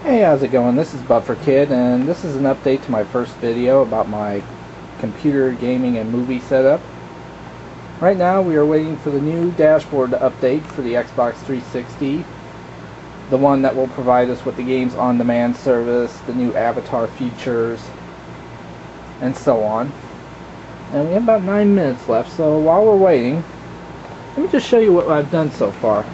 Hey, how's it going? This is Buffer and this is an update to my first video about my computer gaming and movie setup. Right now we are waiting for the new dashboard to update for the Xbox 360, the one that will provide us with the games on demand service, the new avatar features, and so on. And we have about 9 minutes left, so while we're waiting, let me just show you what I've done so far.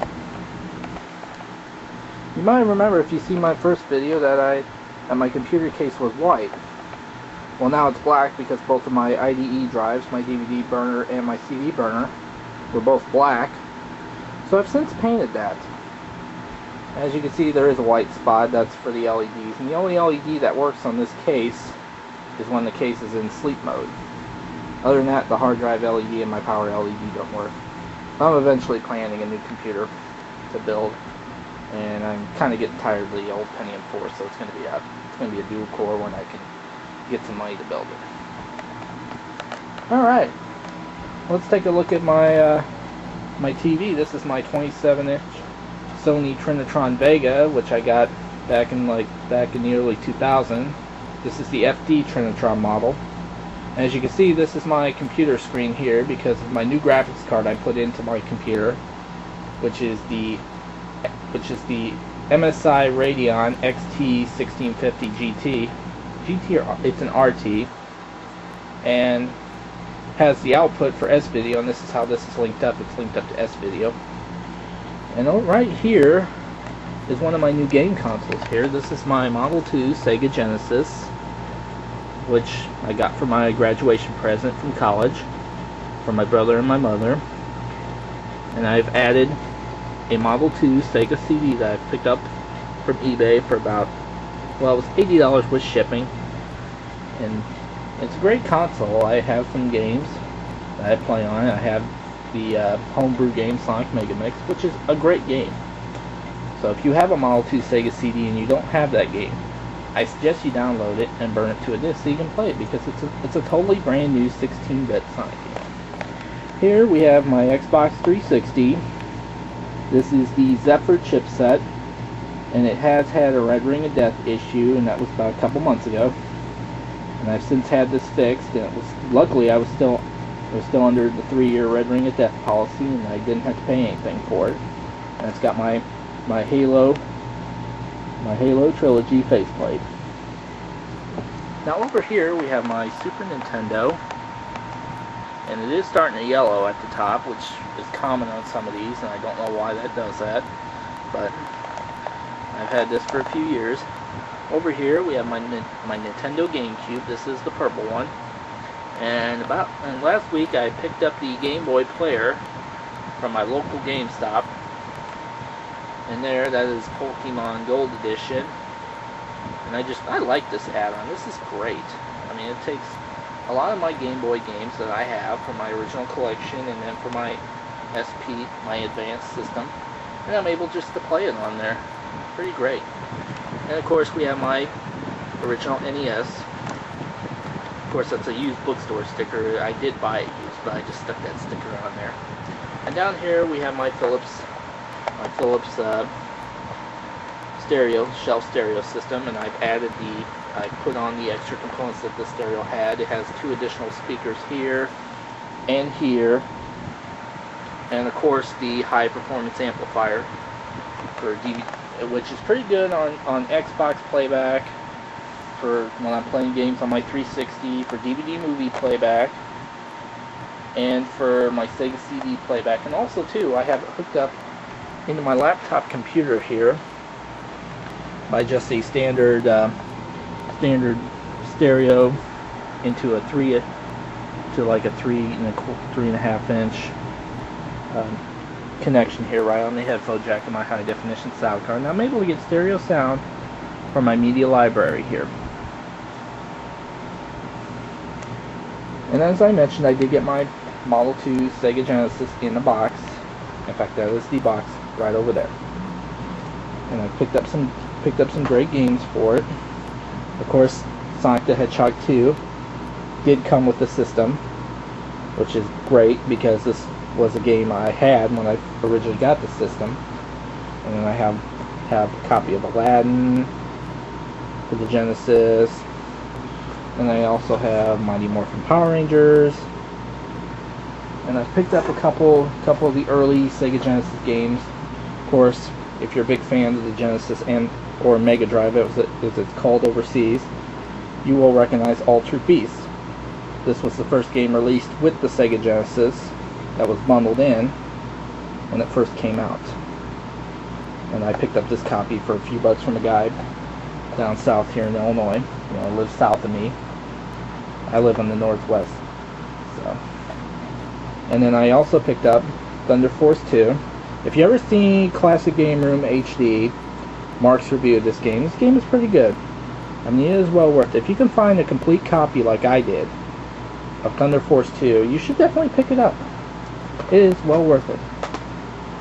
You might remember, if you see my first video, that my computer case was white. Well, now it's black because both of my IDE drives, my DVD burner and my CD burner, were both black. So I've since painted that. As you can see, there is a white spot. That's for the LEDs, and the only LED that works on this case is when the case is in sleep mode. Other than that, the hard drive LED and my power LED don't work. I'm eventually planning a new computer to build, and I'm kind of getting tired of the old Pentium 4, so it's going to be a dual core when I can get some money to build it. All right, let's take a look at my my TV. This is my 27-inch Sony Trinitron Vega, which I got back in the early 2000s. This is the FD Trinitron model. As you can see, this is my computer screen here because of my new graphics card I put into my computer, which is the MSI Radeon XT 1650 GT. It's an RT, and has the output for S-Video, and this is how this is linked up. It's linked up to S-Video. And right here is one of my new game consoles here. This is my Model 2 Sega Genesis, which I got for my graduation present from college from my brother and my mother. And I've added a Model 2 Sega CD that I picked up from eBay for about, well, it was $80 with shipping. And it's a great console. I have some games that I play on it. I have the homebrew game Sonic Mega Mix, which is a great game. So if you have a Model 2 Sega CD and you don't have that game, I suggest you download it and burn it to a disc so you can play it, because it's a totally brand new 16-bit Sonic game. Here we have my Xbox 360. This is the Zephyr chipset, and it has had a Red Ring of Death issue, and that was about a couple months ago. And I've since had this fixed, and it was, luckily I was still under the 3-year Red Ring of Death policy, and I didn't have to pay anything for it. And it's got my Halo Trilogy faceplate. Now over here we have my Super Nintendo, and it is starting to yellow at the top, which is common on some of these, and I don't know why that does that, but I've had this for a few years. Over here we have my Nintendo GameCube. This is the purple one, and last week I picked up the Game Boy player from my local GameStop, and that is Pokemon Gold Edition, and I like this add-on. This is great. I mean, it takes a lot of my Game Boy games that I have from my original collection, and then for my SP, my advanced system, and I'm able just to play it on there. Pretty great. And of course we have my original NES. Of course, that's a used bookstore sticker. I did buy it used, but I just stuck that sticker on there. And down here we have my Philips shelf stereo system, and I put on the extra components that the stereo had. It has 2 additional speakers here and here, and of course the high performance amplifier for DVD, which is pretty good on Xbox playback, for when I'm playing games on my 360, for DVD movie playback, and for my Sega CD playback. And also too, I have it hooked up into my laptop computer here by just a standard stereo into a 3.5 inch connection here right on the headphone jack of my high definition sound card. Now I'm able to get stereo sound from my media library here. And as I mentioned, I did get my Model 2 Sega Genesis in a box. In fact, that is the box right over there. And I picked up some great games for it. Of course, Sonic the Hedgehog 2 did come with the system, which is great because this was a game I had when I originally got the system. And then I have a copy of Aladdin, for the Genesis. And I also have Mighty Morphin Power Rangers. And I've picked up a couple of the early Sega Genesis games. Of course, if you're a big fan of the Genesis and or Mega Drive, as it's called overseas, you will recognize Altered Beast. This was the first game released with the Sega Genesis that was bundled in when it first came out. And I picked up this copy for a few bucks from a guy down south here in Illinois. You know, lives south of me. I live on the northwest. So. And then I also picked up Thunder Force 2. If you ever seen Classic Game Room HD, Mark's review of this game is pretty good. I mean, it is well worth it. If you can find a complete copy like I did of Thunder Force 2, you should definitely pick it up. It is well worth it.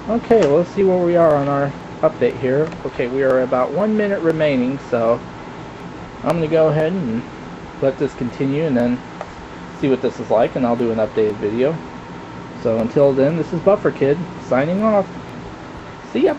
Okay, well, let's see where we are on our update here. Okay, we are about 1 minute remaining, so I'm going to go ahead and let this continue and then see what this is like, and I'll do an updated video. So until then, this is Buffer Kid signing off. See ya!